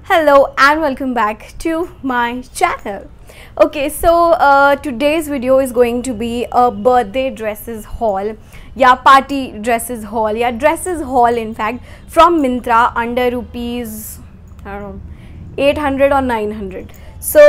Hello and welcome back to my channel. Okay, so today's video is going to be a birthday dresses haul या party dresses haul या dresses haul in fact from Myntra under rupees I don't know 800 or 900. So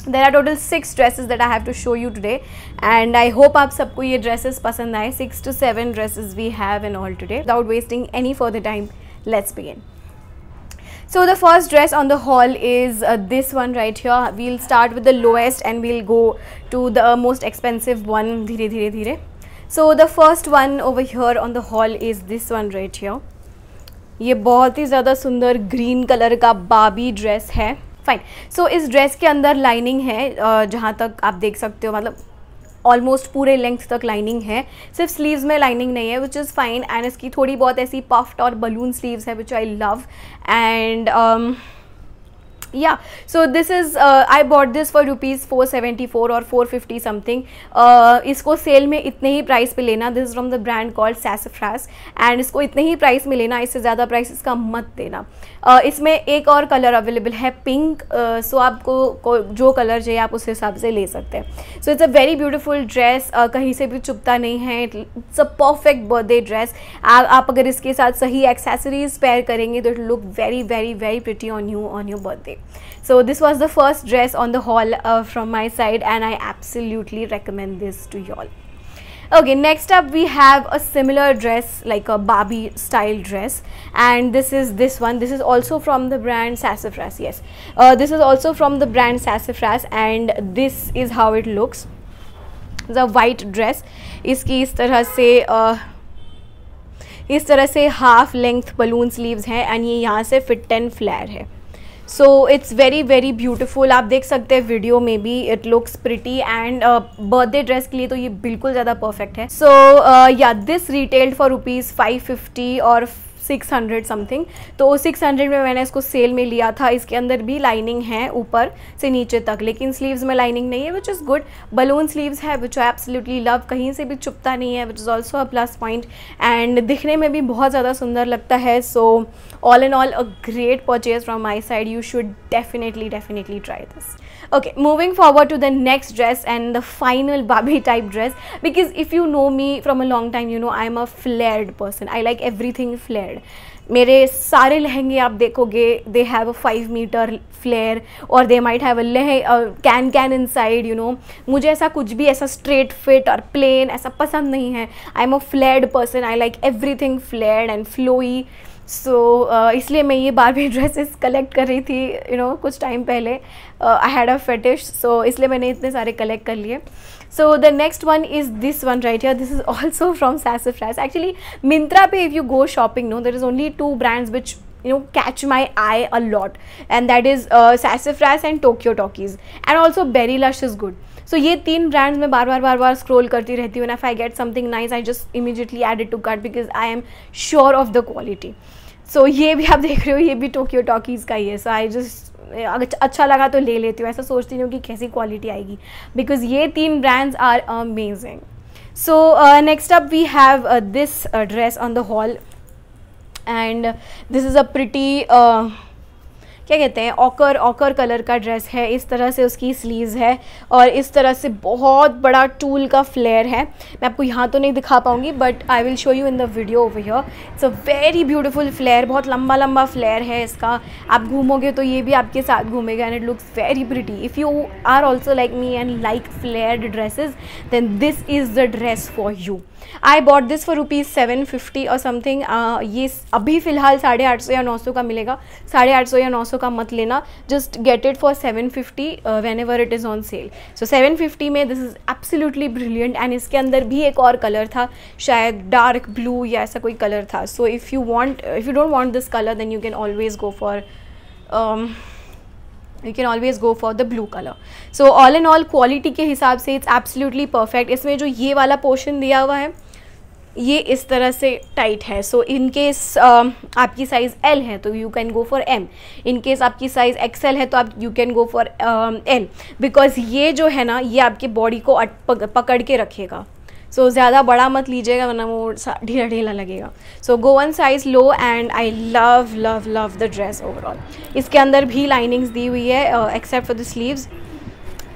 there are total 6 dresses that I have to show you today and I hope आप सबको ये dresses पसंद आए. 6 to 7 dresses we have in all today. Without wasting any further time, let's begin. So the first dress on the haul is this one right here. We'll start with the lowest and we'll go to the most expensive one धीरे धीरे धीरे. So the first one over here on the haul is this one right here. ये बहुत ही ज़्यादा सुंदर green colour का बाबी dress है. Fine. सो इस ड्रेस के अंदर लाइनिंग है, जहाँ तक आप देख सकते हो, मतलब ऑलमोस्ट पूरे लेंथ तक लाइनिंग है. सिर्फ स्लीव्स में लाइनिंग नहीं है, विच इज़ फाइन. एंड इसकी थोड़ी बहुत ऐसी पफ्ड और बलून स्लीव्स है, which I love. And yeah, so this is I bought this for rupees 474 or 450 something. इसको सेल में इतने ही प्राइस पे लेना. This is from the brand called Sassafras and इसको इतने ही प्राइस में लेना, इससे ज़्यादा प्राइस इसका मत देना. इसमें एक और कलर अवेलेबल है पिंक. सो आपको जो कलर चाहिए आप उस हिसाब से ले सकते हैं. So it's a very beautiful dress. कहीं से भी चुभता नहीं है. It's a perfect birthday dress. आप अगर इसके साथ सही एक्सेसरीज पेयर करेंगे तो it look very very very pretty on your birthday. So this was the first dress on the haul from my side and I absolutely recommend this to y'all. Okay, next up we have a similar dress, like a Barbie style dress, and this is this one. This is also from the brand Sassafras. Yes, this is also from the brand Sassafras and this is how it looks. It's a white dress. इसकी इस तरह से half length balloon sleeves हैं and ये यहाँ से fit and flare है. So it's very very beautiful. आप देख सकते हैं वीडियो में भी it looks pretty and birthday dress के लिए तो ये बिल्कुल ज़्यादा परफेक्ट है. सो या दिस रिटेल्ड फॉर रुपीज़ 550 और 600 समथिंग. तो 600 में मैंने इसको सेल में लिया था. इसके अंदर भी लाइनिंग है ऊपर से नीचे तक, लेकिन स्लीव्स में लाइनिंग नहीं है, which is good. Balloon sleeves है विच आई एब्सोल्युटली लव. कहीं से भी चुभता नहीं है, which is also a plus point and दिखने में भी बहुत ज़्यादा सुंदर लगता है. सो all in all a great purchase from my side. You should definitely try this. Okay, moving forward to the next dress and the final Barbie type dress, because if you know me from a long time, you know I am a flared person. I like everything flared. मेरे सारे लहंगे आप देखोगे they have a 5 meter flare or they might have a can inside, you know. मुझे ऐसा कुछ भी ऐसा straight fit और plain ऐसा पसंद नहीं है. I am a flared person. I like everything flared and flowy. सो इसलिए मैं ये बारबी ड्रेसेस कलेक्ट कर रही थी, यू नो, कुछ टाइम पहले. आई हैड अ फेटिश, सो इसलिए मैंने इतने सारे कलेक्ट कर लिए. So the next one is this one right here. This is also from Sassafras. Actually Myntra पे if you go shopping, no, there is only 2 brands which catch my eye a lot, and that is Sassafras and Tokyo Talkies, and also Berry Lush is good. So ये 3 brands मैं बार बार scroll करती रहती हूँ. If I get something nice, I just immediately add it to cart because I am sure of the quality. So ये भी आप देख रहे हो, ये भी Tokyo Talkies का ही है. So I just अच्छा लगा तो ले लेती हूँ. ऐसा सोचती हूँ कि कैसी क्वालिटी आएगी, because ये 3 brands are amazing. So next up we have this dress on the haul, and this is a pretty क्या कहते हैं, ऑकर कलर का ड्रेस है. इस तरह से उसकी स्लीव्स है और इस तरह से बहुत बड़ा टूल का फ्लेयर है. मैं आपको यहाँ तो नहीं दिखा पाऊँगी but I will show you in the video over here. It's a very beautiful flare. बहुत लंबा फ्लेयर है इसका. आप घूमोगे तो ये भी आपके साथ घूमेगा and it looks very pretty. If you are also like me and like flared dresses, then this is the dress for you. I bought this for rupees 750 और समथिंग. ये अभी फ़िलहाल 850 या 900 का मिलेगा. 850 या 900 का मत लेना. Just get it for 750 whenever it is on sale. So 750 में this is absolutely brilliant. And इसके अंदर भी एक और कलर था, शायद डार्क ब्लू या ऐसा कोई कलर था. So if you don't want this colour, then you can always go for the blue colour. So all in all quality के हिसाब से इट्स एब्सोल्युटली परफेक्ट. इसमें जो ये वाला पोर्शन दिया हुआ है ये इस तरह से टाइट है. सो इन केस आपकी साइज़ L है तो you can go for M. In case आपकी साइज़ XL है तो आप you can go for L, because ये जो है ना, ये आपके बॉडी को पकड़ के रखेगा. सो ज़्यादा बड़ा मत लीजिएगा वरना वो ढीला ढीला लगेगा. सो गो 1 size low and I love love love the dress overall. इसके अंदर भी लाइनिंग्स दी हुई है except for the sleeves.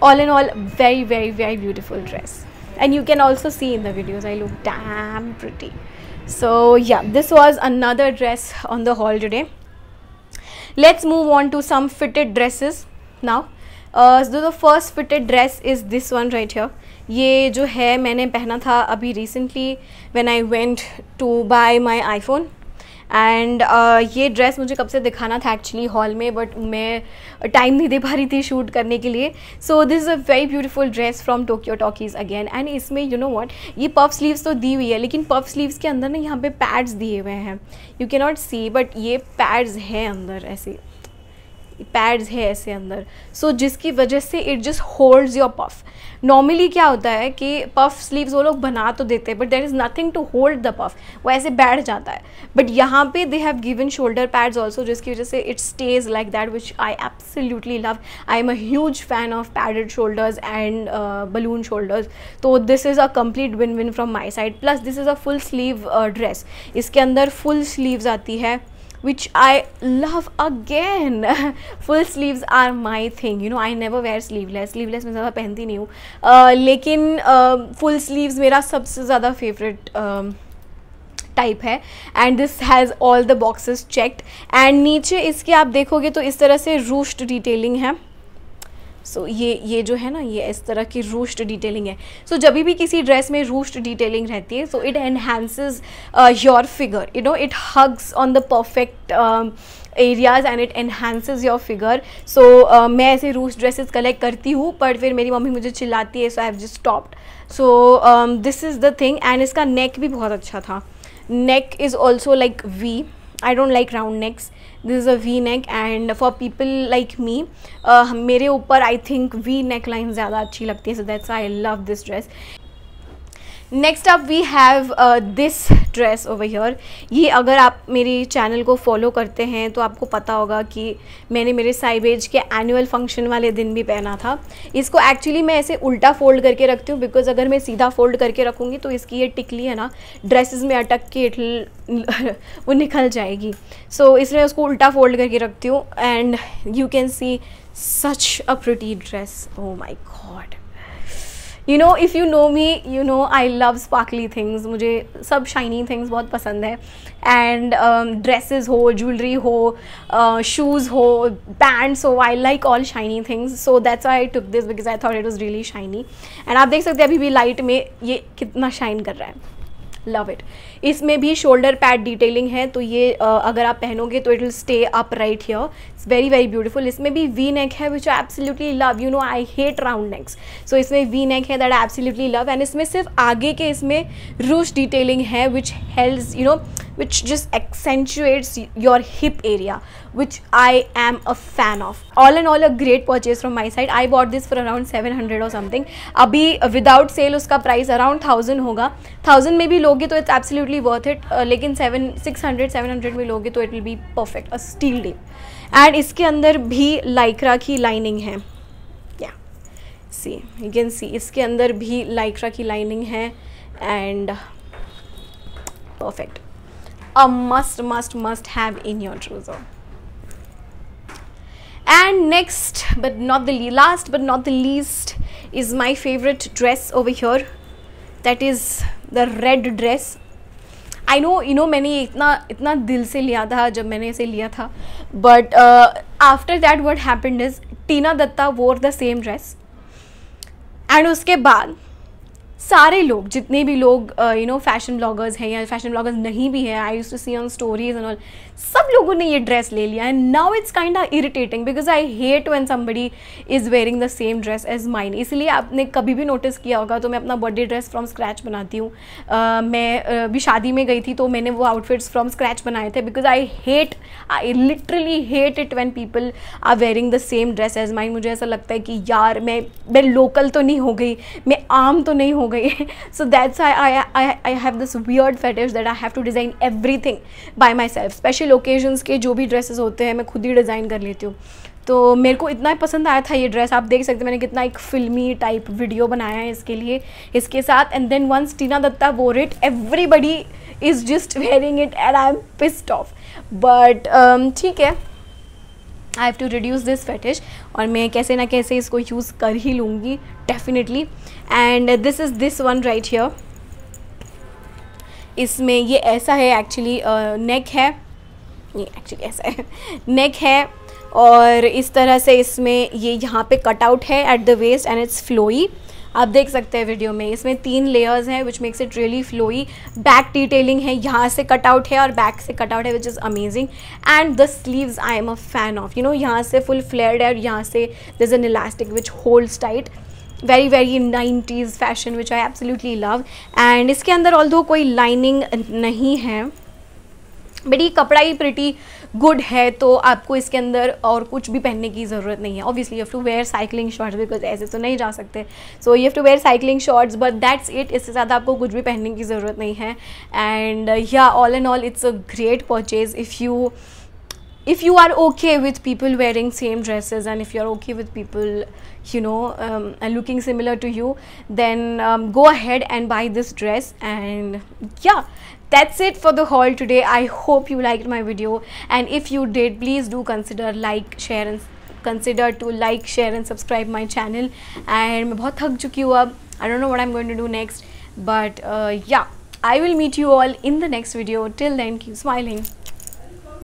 All in all, very very very beautiful dress, and you can also see in the videos I look damn pretty. So yeah, this was another dress on the haul today. Let's move on to some fitted dresses now. So the first fitted dress is this one right here. ये जो है मैंने पहना था अभी recently when I went to buy my iPhone. And ये dress मुझे कब से दिखाना था एक्चुअली हॉल में, बट मैं टाइम नहीं दे पा रही थी शूट करने के लिए. सो this is a very beautiful dress from Tokyo talkies again. And इसमें यू नो व्हाट, ये पफ स्लीव्स तो दी हुई है, लेकिन पफ स्लीव्स के अंदर ना यहाँ पे पैड्स दिए हुए हैं. You can not see but ये पैड्स हैं अंदर, ऐसे पैड्स है ऐसे अंदर. सो जिसकी वजह से it just holds your puff. Normally क्या होता है कि पफ स्लीव्स वो लोग बना तो देते हैं but there is nothing to hold the puff, वो ऐसे बैठ जाता है. बट यहाँ पे they have given shoulder pads also, जिसकी वजह से it stays like that, which I absolutely love. I am a huge fan of padded shoulders and balloon shoulders. तो this is a complete win win from my side. Plus this is a full sleeve dress. इसके अंदर full sleeves आती है, which I love again. Full sleeves are my thing, you know. I never wear sleeveless मैं ज़्यादा पहनती नहीं हूँ, लेकिन full sleeves मेरा सबसे ज़्यादा favorite टाइप है. And this has all the boxes checked. And नीचे इसके आप देखोगे तो इस तरह से रूस्ट डिटेलिंग है. सो ये जो है ना, ये इस तरह की रूस्ट डिटेलिंग है. सो जब भी किसी ड्रेस में रूस्ट डिटेलिंग रहती है so it enhances your figure, you know, it hugs on the perfect areas and it enhances your figure. So मैं ऐसे रूस्ट ड्रेसेस कलेक्ट करती हूँ पर फिर मेरी मम्मी मुझे चिल्लाती है, so I have just stopped. So this is the thing. And इसका नेक भी बहुत अच्छा था. Neck is also like V. I don't like round necks. This is a V neck and for people like me, मेरे ऊपर I think V neck line ज़्यादा अच्छी लगती है. So that's why I love this dress. Next up we have this dress over here. ये अगर आप मेरी चैनल को फॉलो करते हैं तो आपको पता होगा कि मैंने मेरे साइबेज के एनुअल फंक्शन वाले दिन भी पहना था. इसको एक्चुअली मैं ऐसे उल्टा फोल्ड करके रखती हूँ बिकॉज अगर मैं सीधा फोल्ड करके रखूँगी तो इसकी ये टिकली है ना ड्रेसेस में अटक के वो निकल जाएगी. सो इसलिए उसको उल्टा फोल्ड करके रखती हूँ. And you can see such a pretty dress. Oh my god. You know, if you know me, you know I love sparkly things. मुझे सब shiny things बहुत पसंद है. And dresses हो, jewelry हो, shoes हो, pants हो, I like all shiny things. So that's why I took this because I thought it was really shiny. And आप देख सकते हैं अभी भी लाइट में ये कितना शाइन कर रहा है. Love it. इसमें भी शोल्डर पैड डिटेलिंग है तो ये अगर आप पहनोगे तो it will stay up right here. It's very very beautiful. इसमें भी वी नेक है which I absolutely love. You know I hate round necks. So इसमें वी नेक है that I absolutely love. And इसमें सिर्फ आगे के इसमें रूश डिटेलिंग है which helps, you know, which just accentuates your hip area, which I am a fan of. All in all a great purchase from my side. I bought this for around 700 or something. अभी without sale उसका price around 1000 होगा. 1000 में भी लोगे तो it's absolutely worth it. लेकिन 700 में लोगे तो it will be perfect, a steal deal. And इसके अंदर भी लाइक्रा की लाइनिंग है. या सी यू कैन सी इसके अंदर भी लाइक्रा की लाइनिंग है and perfect. A must have in your trouser. And next but not the last but not the least is my favorite dress over here. That is the red dress. I know, you know, मैंने इतना दिल से लिया था जब मैंने इसे लिया था. But after that what happened is Tina Dutta wore the same dress. And उसके बाद सारे लोग, जितने भी लोग यू नो फैशन ब्लॉगर्स हैं या फैशन ब्लॉगर्स नहीं भी हैं, I used to see on stories and all, सब लोगों ने ये ड्रेस ले लिया. And now it's kind of irritating because I hate when somebody is wearing the same dress as mine. इसलिए आपने कभी भी नोटिस किया होगा तो मैं अपना बर्थडे ड्रेस फ्रॉम स्क्रैच बनाती हूँ. मैं भी शादी में गई थी तो मैंने वो आउटफिट्स फ्रॉम स्क्रैच बनाए थे because I literally hate it when people are wearing the same dress as mine. मुझे ऐसा लगता है कि यार मैं लोकल तो नहीं हो गई, मैं आम तो नहीं हो गई. So that's why I have this weird fetish that I have to design everything by myself. Special occasions के जो भी ड्रेसेस होते हैं मैं खुद ही डिज़ाइन कर लेती हूँ. तो मेरे को इतना पसंद आया था ये ड्रेस, आप देख सकते हैं मैंने कितना एक फिल्मी टाइप वीडियो बनाया है इसके लिए, इसके साथ। And then once Tina Datta wore it, everybody is just wearing it and I am pissed off, but ठीक है, I have to reduce this fetish, और मैं कैसे ना कैसे इसको यूज़ कर ही लूँगी definitely. And this is this one right here, इसमें ये ऐसा है एक्चुअली, नेक है, ये एक्चुअली ऐसा है नेक है, और इस तरह से इसमें ये यहाँ पे कटआउट है at the waist and it's flowy, आप देख सकते हैं वीडियो में। इसमें 3 लेयर्स हैं which makes it really flowy. Back detailing है, यहाँ से कटआउट है और बैक से कटआउट है which is amazing. And the sleeves I am a fan of, you know, यहाँ से फुल फ्लेयर्ड है और यहाँ से there is an elastic which holds tight, very very 90s fashion which I absolutely love. And इसके अंदर although कोई lining नहीं है, बट ये कपड़ा ही प्रिटी गुड है, तो आपको इसके अंदर और कुछ भी पहनने की ज़रूरत नहीं है। Obviously you have to wear cycling shorts, because ऐसे तो नहीं जा सकते, so you have to wear cycling shorts, but that's it, इससे ज़्यादा आपको कुछ भी पहनने की ज़रूरत नहीं है। एंड या all and all it's a great purchase if you are okay with people wearing same dresses, and if you're okay with people, you know, looking similar to you, then go ahead and buy this dress. And yeah, that's it for the haul today. I hope you liked my video, and if you did, please do consider like, share and subscribe my channel. And मैं बहुत थक चुकी हूँ अब, I don't know what I'm going to do next, but yeah, I will meet you all in the next video. Till then, keep smiling.